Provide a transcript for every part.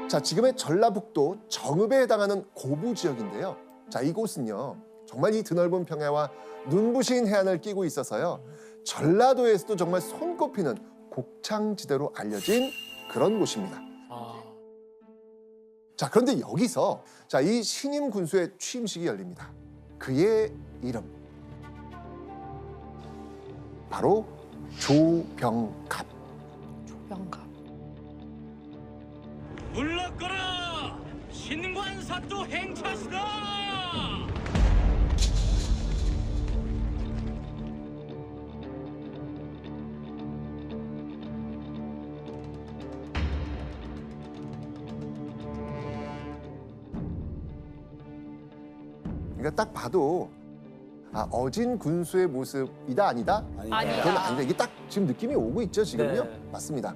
자, 지금의 전라북도 정읍에 해당하는 고부 지역인데요. 자, 이곳은요. 정말 이 드넓은 평야와 눈부신 해안을 끼고 있어서요. 전라도에서도 정말 손꼽히는 곡창지대로 알려진 그런 곳입니다. 자, 그런데 여기서 자, 이 신임 군수의 취임식이 열립니다. 그의 이름 바로 조병갑. 조병갑. 물러거라! 신관사또 행차수다! 그러니까 딱 봐도 어진 군수의 모습이다 아니다? 아니다. 그건 아니다. 이게 딱 지금 느낌이 오고 있죠, 지금요? 네. 맞습니다.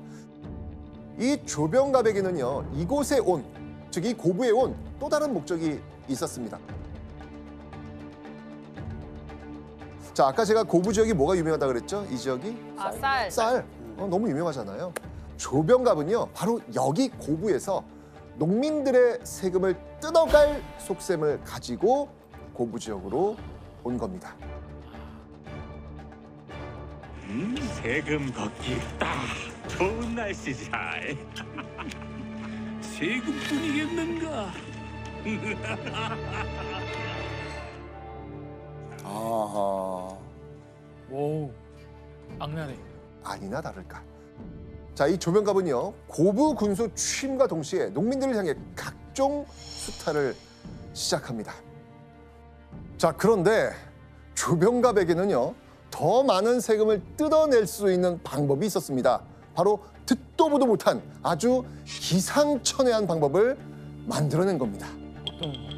이 조병갑에게는요, 이곳에 온, 즉 이 고부에 온 또 다른 목적이 있었습니다. 자, 아까 제가 고부 지역이 뭐가 유명하다 그랬죠? 이 지역이? 쌀. 쌀. 너무 유명하잖아요. 조병갑은요, 바로 여기 고부에서 농민들의 세금을 뜯어갈 속셈을 가지고 고부 지역으로 온 겁니다. 세금 걷기 딱 좋은 날씨지. 세금뿐이겠는가? 아하. 오, 악랄해. 아니나 다를까. 자, 이 조병갑은요, 고부 군수 취임과 동시에 농민들을 향해 각종 수탈을 시작합니다. 자, 그런데 조병갑에게는요, 더 많은 세금을 뜯어낼 수 있는 방법이 있었습니다. 바로 듣도 보도 못한 아주 기상천외한 방법을 만들어낸 겁니다. 어떤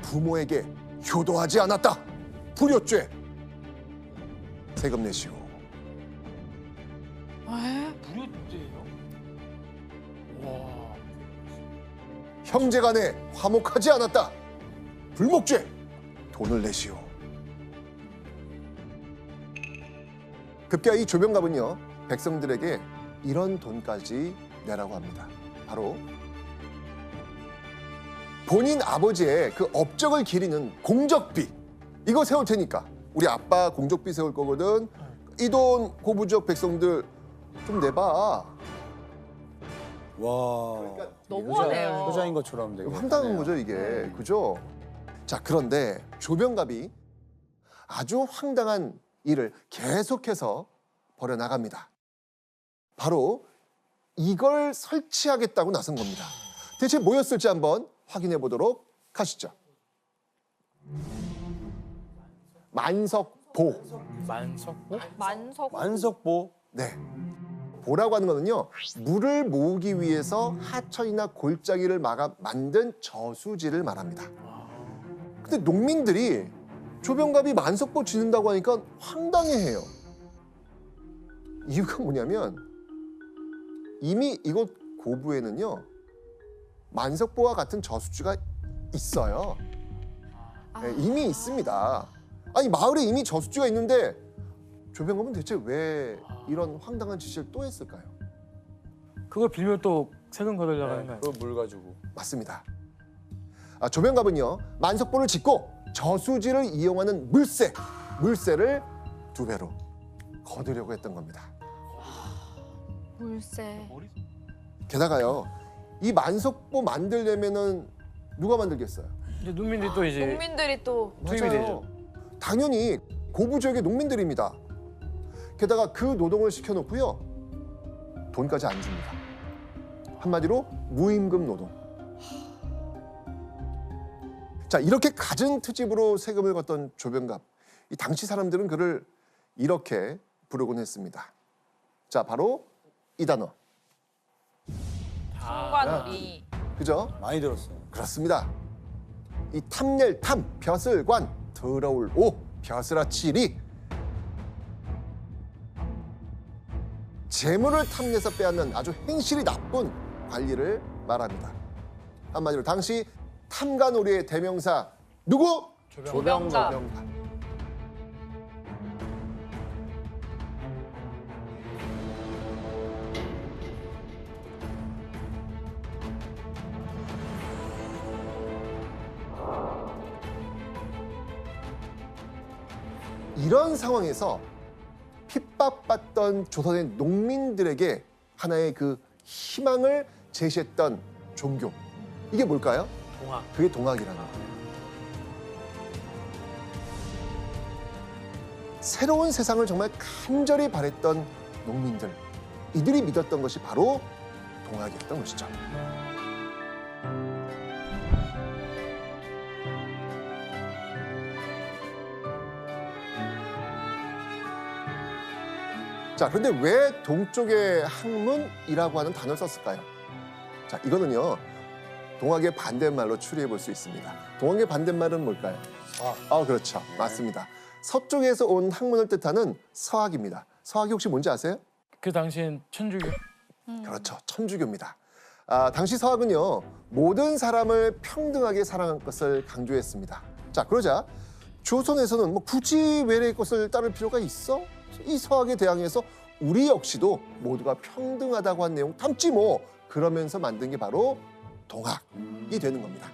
부모에게 효도하지 않았다. 불효죄. 세금 내시오. 에? 불효죄예요? 와, 형제간에 화목하지 않았다. 불목죄. 돈을 내시오. 급기야 이 조병갑은요, 백성들에게 이런 돈까지 내라고 합니다. 바로 본인 아버지의 그 업적을 기리는 공적비. 이거 세울 테니까. 우리 아빠 공적비 세울 거거든. 이 돈 고부 지역 백성들 좀 내봐. 와. 너무하네요. 효자인 것처럼 되게 황당한 거죠, 이게. 그죠? 자, 그런데 조병갑이 아주 황당한 일을 계속해서 벌여나갑니다. 바로 이걸 설치하겠다고 나선 겁니다. 대체 뭐였을지 한번 확인해 보도록 하시죠. 만석보. 만석보? 만석보. 네. 보라고 하는 거는요, 물을 모으기 위해서 하천이나 골짜기를 막아 만든 저수지를 말합니다. 근데 농민들이 조병갑이 만석보 짓는다고 하니까 황당해해요. 이유가 뭐냐면 이미 이곳 고부에는요, 만석보와 같은 저수지가 있어요. 네, 이미 있습니다. 아니, 마을에 이미 저수지가 있는데 조병갑은 대체 왜 이런 황당한 짓을 또 했을까요? 그걸 빌면 또 세금 거들려고 하는 거예요. 그걸 물 가지고. 맞습니다. 조병갑은요, 만석보를 짓고 저수지를 이용하는 물세를 2배로 거두려고 했던 겁니다. 물세. 게다가요, 이 만석보 만들려면은 누가 만들겠어요? 이제 농민들이 또 이제 농민들이 또 투입이 되죠. 당연히 고부 지역의 농민들입니다. 게다가 그 노동을 시켜놓고요, 돈까지 안 줍니다. 한마디로 무임금 노동. 자, 이렇게 갖은 트집으로 세금을 걷던 조병갑. 이 당시 사람들은 그를 이렇게 부르곤 했습니다. 자, 바로 이 단어. 성관우리. 그죠? 많이 들었어요. 그렇습니다. 이 탐낼 탐, 벼슬관, 더러울 오, 벼슬아치리. 재물을 탐내서 빼앗는 아주 행실이 나쁜 관리를 말합니다. 한마디로 당시 탐관오리의 대명사 누구? 조병갑. 조병갑. 이런 상황에서 핍박받던 조선의 농민들에게 하나의 그 희망을 제시했던 종교. 이게 뭘까요? 동학. 그게 동학이라는 거예요. 새로운 세상을 정말 간절히 바랬던 농민들. 이들이 믿었던 것이 바로 동학이었던 것이죠. 자, 그런데 왜 동쪽의 학문이라고 하는 단어를 썼을까요? 자, 이거는요, 동학의 반대말로 추리해 볼 수 있습니다. 동학의 반대말은 뭘까요? 그렇죠. 맞습니다. 서쪽에서 온 학문을 뜻하는 서학입니다. 서학이 혹시 뭔지 아세요? 그 당시엔 천주교. 그렇죠. 천주교입니다. 당시 서학은요, 모든 사람을 평등하게 사랑할 것을 강조했습니다. 자, 그러자 조선에서는 뭐 굳이 외래의 것을 따를 필요가 있어? 이 서학에 대항해서 우리 역시도 모두가 평등하다고 한 내용 담지 뭐, 그러면서 만든 게 바로 동학이 되는 겁니다.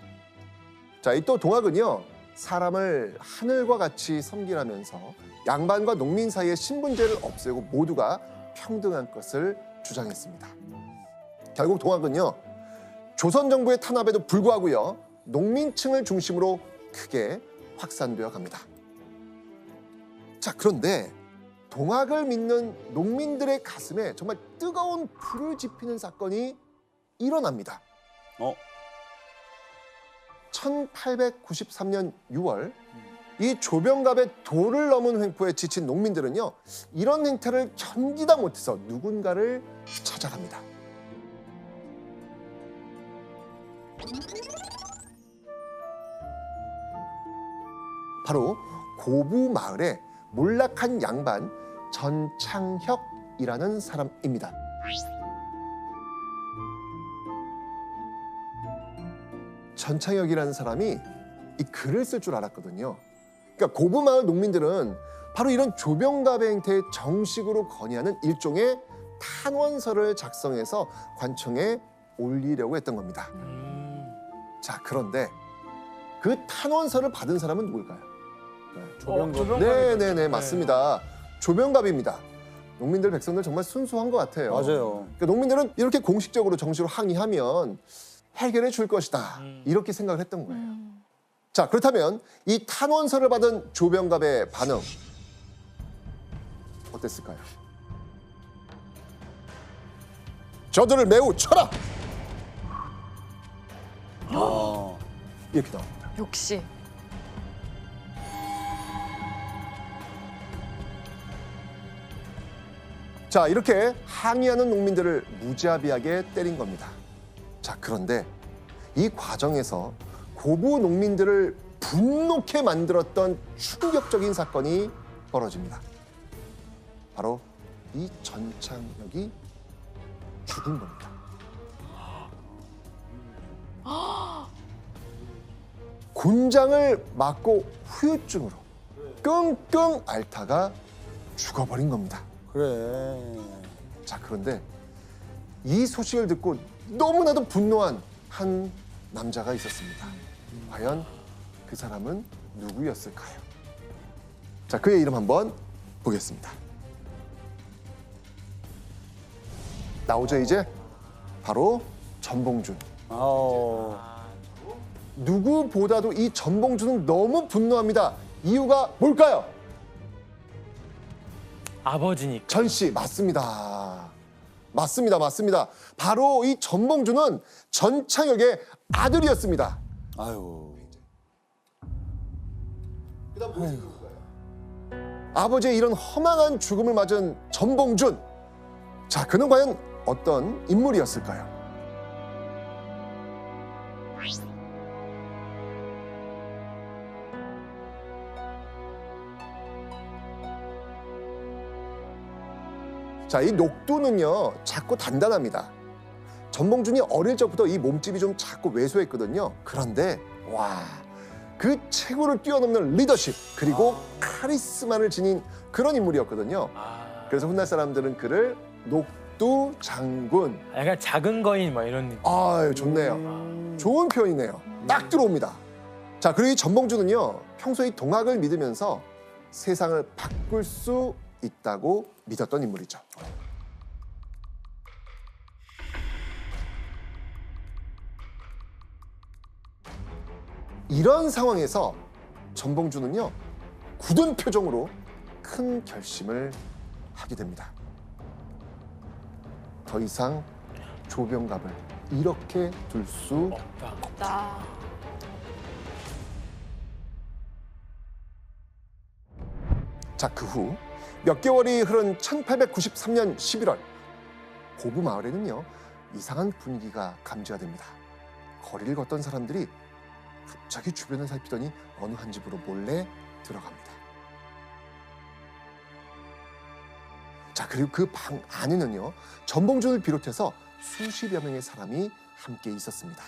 자, 이 또 동학은요, 사람을 하늘과 같이 섬기라면서 양반과 농민 사이의 신분제를 없애고 모두가 평등한 것을 주장했습니다. 결국 동학은요, 조선 정부의 탄압에도 불구하고요, 농민층을 중심으로 크게 확산되어 갑니다. 자, 그런데 동학을 믿는 농민들의 가슴에 정말 뜨거운 불을 지피는 사건이 일어납니다. 1893년 6월 이 조병갑의 도를 넘은 횡포에 지친 농민들은요, 이런 행태를 견디다 못해서 누군가를 찾아갑니다. 바로 고부 마을의 몰락한 양반 전창혁이라는 사람입니다. 전창혁이라는 사람이 이 글을 쓸 줄 알았거든요. 그러니까 고부마을 농민들은 바로 이런 조병갑의 행태에 정식으로 건의하는 일종의 탄원서를 작성해서 관청에 올리려고 했던 겁니다. 자, 그런데 그 탄원서를 받은 사람은 누굴까요? 조병갑. 네네네, 맞습니다. 조병갑입니다. 농민들, 백성들 정말 순수한 것 같아요. 맞아요. 그러니까 농민들은 이렇게 공식적으로 정식으로 항의하면 해결해 줄 것이다, 이렇게 생각을 했던 거예요. 자, 그렇다면 이 탄원서를 받은 조병갑의 반응 어땠을까요? 저들을 매우 쳐라! 이렇게 나옵니다. 역시. 자, 이렇게 항의하는 농민들을 무자비하게 때린 겁니다. 자, 그런데 이 과정에서 고부 농민들을 분노케 만들었던 충격적인 사건이 벌어집니다. 바로 이 전창혁이 죽은 겁니다. 곤장을 맞고 후유증으로 끙끙 앓다가 죽어버린 겁니다. 그래. 자, 그런데 이 소식을 듣고 너무나도 분노한 한 남자가 있었습니다. 과연 그 사람은 누구였을까요? 자, 그의 이름 한번 보겠습니다. 나오죠, 이제? 바로 전봉준. 누구보다도 이 전봉준은 너무 분노합니다. 이유가 뭘까요? 아버지니까. 전씨, 맞습니다. 맞습니다. 바로 이 전봉준은 전창혁의 아들이었습니다. 아유. 아버지의 이런 허망한 죽음을 맞은 전봉준. 자, 그는 과연 어떤 인물이었을까요? 자, 이 녹두는요, 작고 단단합니다. 전봉준이 어릴 적부터 이 몸집이 좀 작고 왜소했거든요. 그런데 와, 그 최고를 뛰어넘는 리더십 그리고 카리스마를 지닌 그런 인물이었거든요. 그래서 훗날 사람들은 그를 녹두 장군. 약간 작은 거인 막 이런 느낌. 아유, 좋네요. 좋은 표현이네요. 딱 들어옵니다. 자, 그리고 이 전봉준은요, 평소에 동학을 믿으면서 세상을 바꿀 수 있다고 믿었던 인물이죠. 이런 상황에서 전봉주는요, 굳은 표정으로 큰 결심을 하게 됩니다. 더 이상 조병갑을 이렇게 둘 수 나 자, 그 후 몇 개월이 흐른 1893년 11월 고부 마을에는요, 이상한 분위기가 감지가 됩니다. 거리를 걷던 사람들이 갑자기 주변을 살피더니 어느 한 집으로 몰래 들어갑니다. 자, 그리고 그 방 안에는요, 전봉준을 비롯해서 수십여 명의 사람이 함께 있었습니다.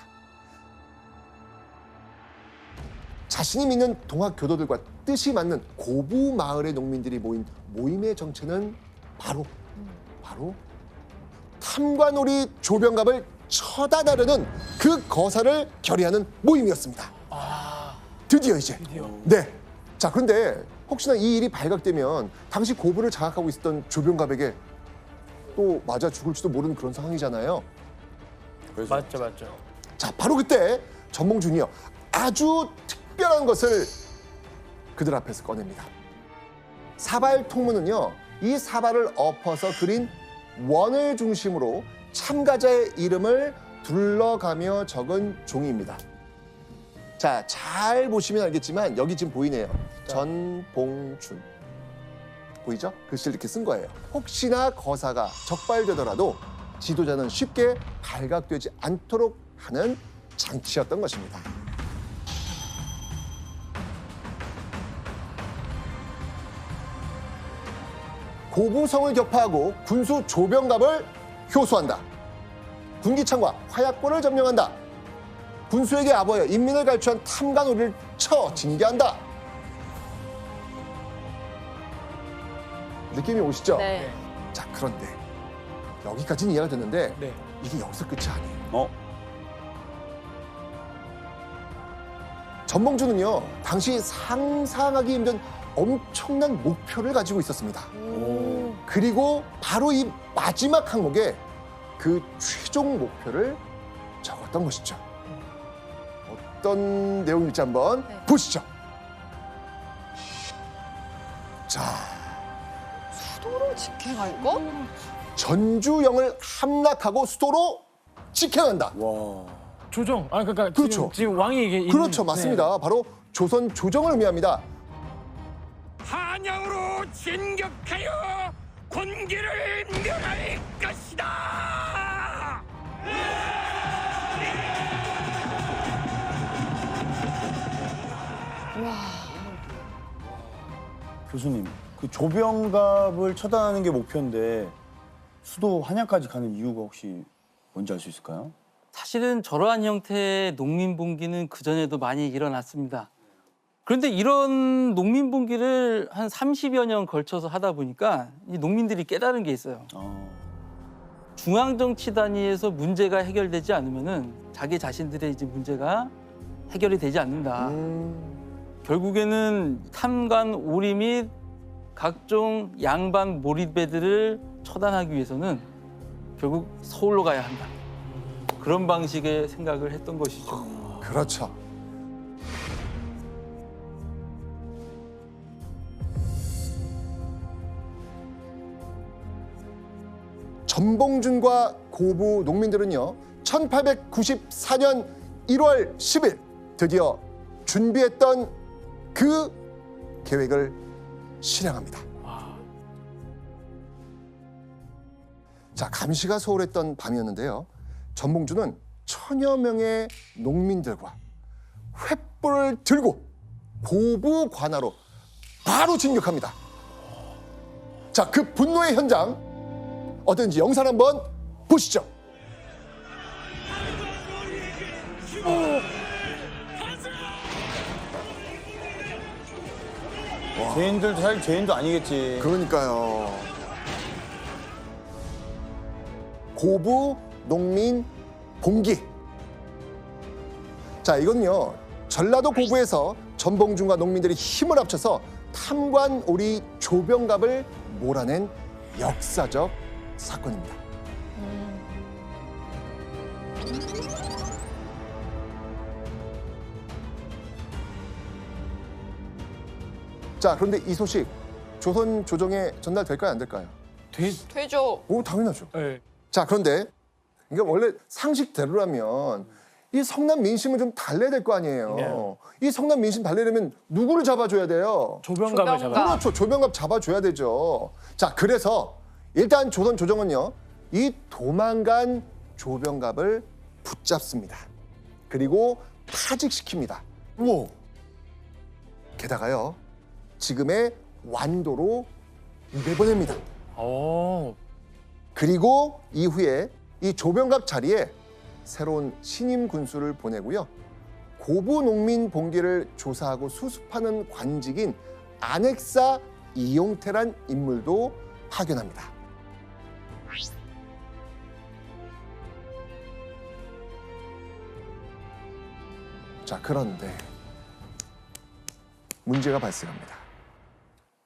자신이 믿는 동학 교도들과 뜻이 맞는 고부 마을의 농민들이 모인 모임의 정체는 바로 탐관오리 조병갑을 처단하려는 그 거사를 결의하는 모임이었습니다. 드디어 이제. 네. 자, 그런데 혹시나 이 일이 발각되면 당시 고부를 장악하고 있었던 조병갑에게 또 맞아 죽을지도 모르는 그런 상황이잖아요. 맞죠. 자, 바로 그때 전봉준이요, 아주 특별한 것을 그들 앞에서 꺼냅니다. 사발 통문은요, 이 사발을 엎어서 그린 원을 중심으로 참가자의 이름을 둘러가며 적은 종이입니다. 자, 잘 보시면 알겠지만 여기 지금 보이네요. 전봉준. 보이죠? 글씨를 이렇게 쓴 거예요. 혹시나 거사가 적발되더라도 지도자는 쉽게 발각되지 않도록 하는 장치였던 것입니다. 고부성을 격파하고 군수 조병갑을 효소한다. 군기창과 화약고를 점령한다. 군수에게 아부하여 인민을 갈취한 탐관오리를 쳐 징계한다. 느낌이 오시죠? 네. 자, 그런데 여기까지는 이해가 됐는데 네. 이게 여기서 끝이 아니에요. 어? 전봉준은요, 당시 상상하기 힘든 엄청난 목표를 가지고 있었습니다. 그리고 바로 이 마지막 항목에 그 최종 목표를 적었던 것이죠. 어떤 내용일지 한번 네. 보시죠. 자, 수도로 직행할 거? 전주영을 함락하고 수도로 직행한다. 와. 조정. 그러니까 그렇죠. 지금 왕이 이게 그렇죠, 있는- 맞습니다. 네. 바로 조선 조정을 의미합니다. 한양으로 진격하여 군기를 멸할 것이다. 교수님, 그 조병갑을 처단하는 게 목표인데 수도 한양까지 가는 이유가 혹시 뭔지 알 수 있을까요? 사실은 저러한 형태의 농민분기는 그전에도 많이 일어났습니다. 그런데 이런 농민분기를 한 30여 년 걸쳐서 하다 보니까 이 농민들이 깨달은 게 있어요. 중앙정치 단위에서 문제가 해결되지 않으면은 자기 자신들의 이제 문제가 해결이 되지 않는다. 결국에는 탐관 오리 및 각종 양반 몰입배들을 처단하기 위해서는 결국 서울로 가야 한다. 그런 방식의 생각을 했던 것이죠. 그렇죠. 전봉준과 고부 농민들은요, 1894년 1월 10일 드디어 준비했던 그 계획을 실행합니다. 자, 감시가 소홀했던 밤이었는데요. 전봉준은 천여 명의 농민들과 횃불을 들고 고부 관하로 바로 진격합니다. 자, 그 분노의 현장 어떤지 영상 한번 보시죠. 죄인들도 사실 죄인도 아니겠지. 그러니까요. 고부 농민 봉기. 자, 이건요, 전라도 고부에서 전봉준과 농민들이 힘을 합쳐서 탐관오리 조병갑을 몰아낸 역사적 사건입니다. 자, 그런데 이 소식 조선 조정에 전달될까요, 안 될까요? 되죠. 오, 당연하죠. 네. 자, 그런데 이게 원래 상식대로라면 이 성남 민심을 좀 달래야 될 거 아니에요. 이 성남 민심 달래려면 누구를 잡아줘야 돼요? 조병갑을 조병갑. 잡아. 그렇죠. 조병갑 잡아줘야 되죠. 자, 그래서 일단 조선 조정은요, 이 도망간 조병갑을 붙잡습니다. 그리고 파직시킵니다. 뭐 게다가요, 지금의 완도로 내보냅니다. 오. 그리고 이후에 이 조병갑 자리에 새로운 신임 군수를 보내고요. 고부 농민 봉기를 조사하고 수습하는 관직인 안핵사 이용태란 인물도 파견합니다. 자, 그런데 문제가 발생합니다.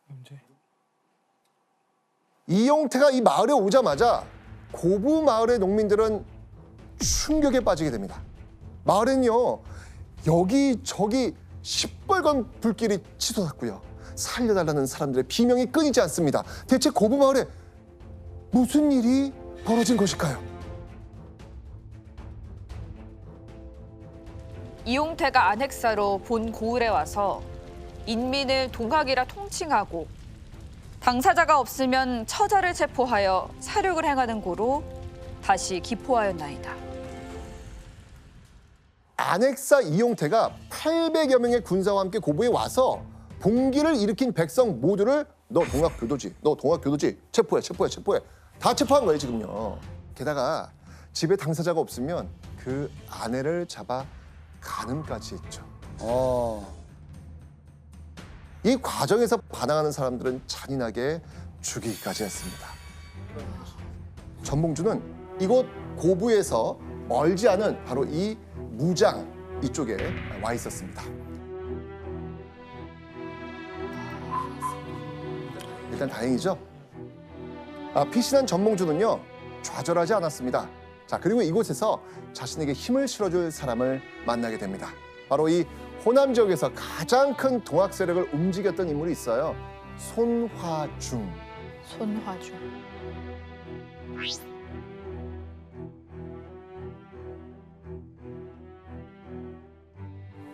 문제. 이용태가 이 마을에 오자마자 고부 마을의 농민들은 충격에 빠지게 됩니다. 마을엔요, 여기저기 시뻘건 불길이 치솟았고요. 살려달라는 사람들의 비명이 끊이지 않습니다. 대체 고부 마을에 무슨 일이 벌어진 것일까요? 이용태가 안핵사로 본 고을에 와서 인민을 동학이라 통칭하고 당사자가 없으면 처자를 체포하여 사륙을 행하는 고로 다시 기포하였나이다. 안핵사 이용태가 800여 명의 군사와 함께 고부에 와서 봉기를 일으킨 백성 모두를 너 동학교도지, 너 동학교도지, 체포해. 다 체포한 거예요, 지금요. 게다가 집에 당사자가 없으면 그 아내를 잡아 간음까지 했죠. 이 과정에서 반항하는 사람들은 잔인하게 죽이기까지 했습니다. 전봉주는 이곳 고부에서 멀지 않은 바로 이 무장 이쪽에 와 있었습니다. 일단 다행이죠. 피신한 전봉주는요, 좌절하지 않았습니다. 자, 그리고 이곳에서 자신에게 힘을 실어줄 사람을 만나게 됩니다. 바로 이 호남 지역에서 가장 큰 동학 세력을 움직였던 인물이 있어요. 손화중. 손화중.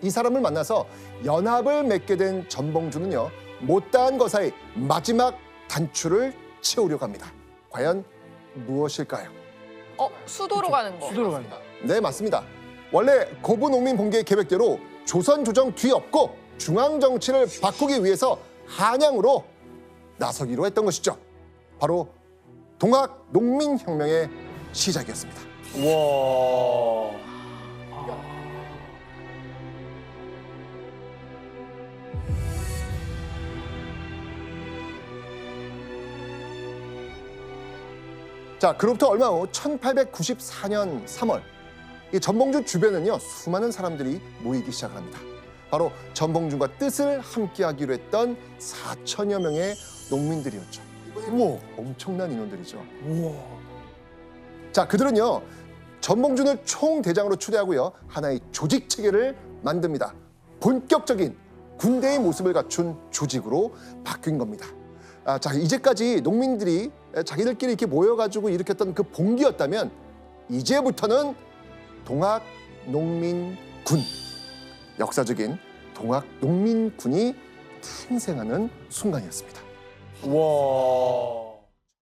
이 사람을 만나서 연합을 맺게 된 전봉주는요, 못다한 거사의 마지막 단추를 채우려고 합니다. 과연 무엇일까요? 수도로 가는 거. 수도로 간다. 네, 맞습니다. 원래 고부 농민 봉기의 계획대로 조선 조정 뒤엎고 중앙 정치를 바꾸기 위해서 한양으로 나서기로 했던 것이죠. 바로 동학 농민혁명의 시작이었습니다. 와. 자, 그로부터 얼마 후 1894년 3월 이 전봉준 주변은요, 수많은 사람들이 모이기 시작합니다. 바로 전봉준과 뜻을 함께하기로 했던 4천여 명의 농민들이었죠. 우와, 엄청난 인원들이죠. 우와. 자, 그들은요, 전봉준을 총대장으로 추대하고요, 하나의 조직 체계를 만듭니다. 본격적인 군대의 모습을 갖춘 조직으로 바뀐 겁니다. 자, 이제까지 농민들이 자기들끼리 이렇게 모여가지고 일으켰던 그 봉기였다면 이제부터는 동학 농민군, 역사적인 동학 농민군이 탄생하는 순간이었습니다. 와.